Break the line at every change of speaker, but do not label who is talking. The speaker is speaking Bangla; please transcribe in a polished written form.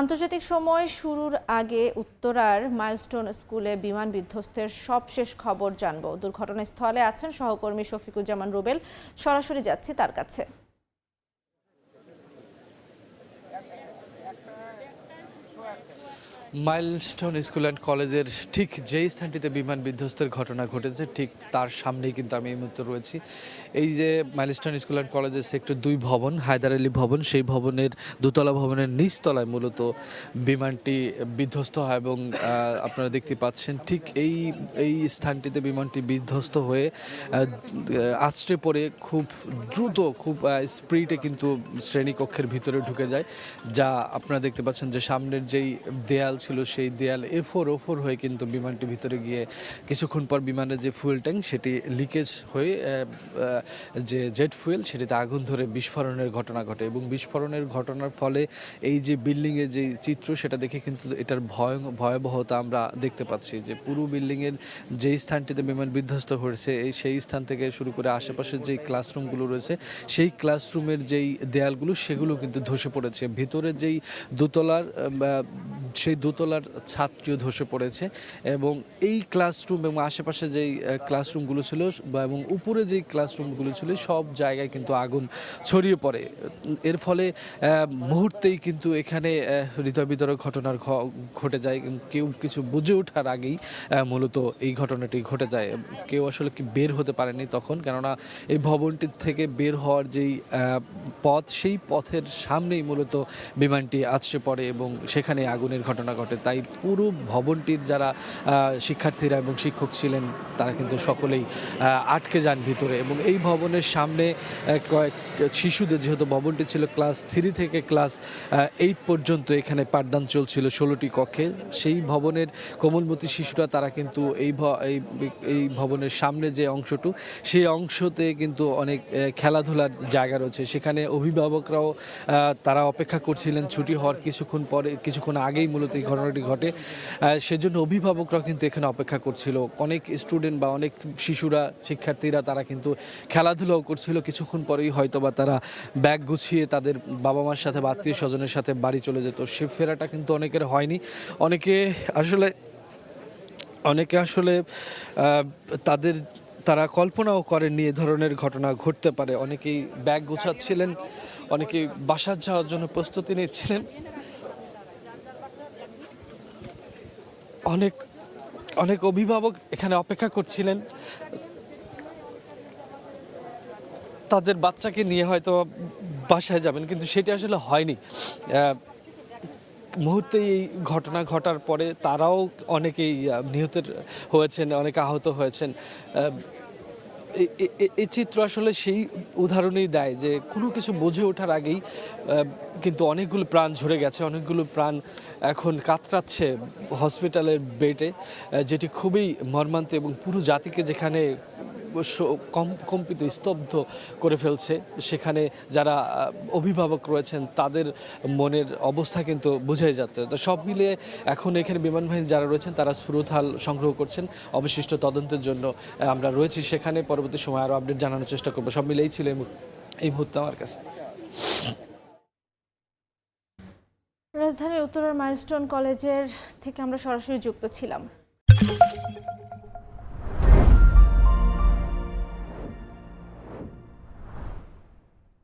আন্তর্জাতিক সময় শুরুর আগে উত্তরার মাইলস্টোন স্কুলে বিমান বিধ্বস্তের সবশেষ খবর জানব। দুর্ঘটনাস্থলে আছেন সহকর্মী শফিকুজ্জামান রুবেল। সরাসরি যাচ্ছি তার কাছে।
মাইলস্টোন স্কুল অ্যান্ড কলেজের ঠিক যেই স্থানটিতে বিমান বিধ্বস্তের ঘটনা ঘটেছে ঠিক তার সামনেই কিন্তু আমি এই মুহূর্তে রয়েছি। এই যে মাইলস্টোন স্কুল অ্যান্ড কলেজের সেক্টর 2 ভবন, হায়দার আলী ভবন, সেই ভবনের দোতলা ভবনের নিচতলায় মূলত বিমানটি বিধ্বস্ত হয় এবং আপনারা দেখতে পাচ্ছেন ঠিক এই স্থানটিতে বিমানটি বিধ্বস্ত হয়ে আছড়ে পড়ে খুব দ্রুত খুব স্পিডে কিন্তু শ্রেণীকক্ষের ভিতরে ঢুকে যায়, যা আপনারা দেখতে পাচ্ছেন যে সামনের যেই দেয়াল ছিল সেই দেয়াল ওফর হয়ে কিন্তু বিমানটি ভিতরে গিয়ে কিছুক্ষণ পর বিমানের যে ফুয়েল ট্যাঙ্ক সেটি লিকেজ হয়ে যে জেট ফুয়েল সেটিতে আগুন ধরে বিস্ফোরণের ঘটনা ঘটে এবং বিস্ফোরণের ঘটনার ফলে এই যে বিল্ডিংয়ের যে চিত্র সেটা দেখে কিন্তু এটার ভয়াবহতা আমরা দেখতে পাচ্ছি যে পুরো বিল্ডিংয়ের যেই স্থানটিতে বিমান বিধ্বস্ত হয়েছে সেই স্থান থেকে শুরু করে আশেপাশের যেই ক্লাসরুমগুলো রয়েছে সেই ক্লাসরুমের যেই দেয়ালগুলো সেগুলো কিন্তু ধসে পড়েছে। ভিতরে যেই দোতলার সেই দোতলার ছাদটিও ধসে পড়েছে এবং এই ক্লাসরুম এবং আশেপাশে যেই ক্লাসরুমগুলো ছিল এবং উপরে যেই ক্লাসরুমগুলো ছিল সব জায়গায় কিন্তু আগুন ছড়িয়ে পড়ে। এর ফলে মুহূর্তেই কিন্তু এখানে হৃদয় বিদারক ঘটনার ঘটে যায়। কেউ কিছু বুঝে ওঠার আগেই মূলত এই ঘটনাটি ঘটে যায়। কেউ আসলে কি বের হতে পারেনি তখন, কেননা এই ভবনটির থেকে বের হওয়ার যেই পথ সেই পথের সামনেই মূলত বিমানটি আছড়ে পড়ে এবং সেখানে আগুনের ঘটনা ঘটে। তাই পুরো ভবনটির যারা শিক্ষার্থীরা এবং শিক্ষক ছিলেন তারা কিন্তু সকলেই আটকে যান ভিতরে এবং এই ভবনের সামনে কয়েক শিশুদের, যেহেতু ভবনটি ছিল ক্লাস 3 থেকে ক্লাস 8 পর্যন্ত এখানে পাঠদান চলছিল 16টি কক্ষে, সেই ভবনের কোমলমতি শিশুরা তারা কিন্তু এই ভবনের সামনে যে অংশটু সেই অংশতে কিন্তু অনেক খেলাধুলার জায়গা রয়েছে। সেখানে অভিভাবকরাও তারা অপেক্ষা করছিলেন ছুটি হওয়ার কিছুক্ষণ আগেই মূলত এই ঘটনাটি ঘটে। সেজন্য অভিভাবকরাও কিন্তু এখানে অপেক্ষা করছিল। অনেক স্টুডেন্ট বা অনেক শিশুরা, শিক্ষার্থীরা তারা কিন্তু খেলাধুলাও করছিল। কিছুক্ষণ পরেই হয়তো বা তারা ব্যাগ গুছিয়ে তাদের বাবা মার সাথে বা আত্মীয় স্বজনের সাথে বাড়ি চলে যেত। সে ফেরাটা কিন্তু অনেকের হয়নি। অনেকে আসলে তারা কল্পনাও করেননি এ ধরনের ঘটনা ঘটতে পারে। অনেকেই ব্যাগ গোছাচ্ছিলেন, অনেকেই বাসার যাওয়ার জন্য প্রস্তুতি নিচ্ছিলেন, অনেক অভিভাবক এখানে অপেক্ষা করছিলেন তাদের বাচ্চাকে নিয়ে হয়তো বাসায় যাবেন, কিন্তু সেটা আসলে হয়নি। মুহূর্তে এই ঘটনা ঘটার পরে তারাও অনেকেই নিহত হয়েছেন, অনেকে আহত হয়েছেন। এই চিত্র আসলে সেই উদাহরণই দেয় যে কোনো কিছু বুঝে ওঠার আগেই কিন্তু অনেকগুলো প্রাণ ঝরে গেছে, অনেকগুলো প্রাণ এখন কাতরাচ্ছে হসপিটালের বেডে, যেটি খুবই মর্মান্তিক এবং পুরো জাতিকে যেখানে কম্পিত স্তব্ধ করে ফেলছে। সেখানে যারা অভিভাবক রয়েছেন তাদের মনের অবস্থা কিন্তু বোঝাই যাচ্ছে। তো সব মিলিয়ে এখন এখানে বিমান বাহিনী যারা রয়েছেন তারা সুরতহাল সংগ্রহ করছেন অবশিষ্ট তদন্তের জন্য। আমরা রয়েছি সেখানে, পরবর্তী সময় আরও আপডেট জানানোর চেষ্টা করবো। সব মিলেই ছিল এই মুহূর্তে আমার কাছে।
রাজধানীর উত্তরার মাইলস্টোন কলেজের থেকে আমরা সরাসরি যুক্ত ছিলাম।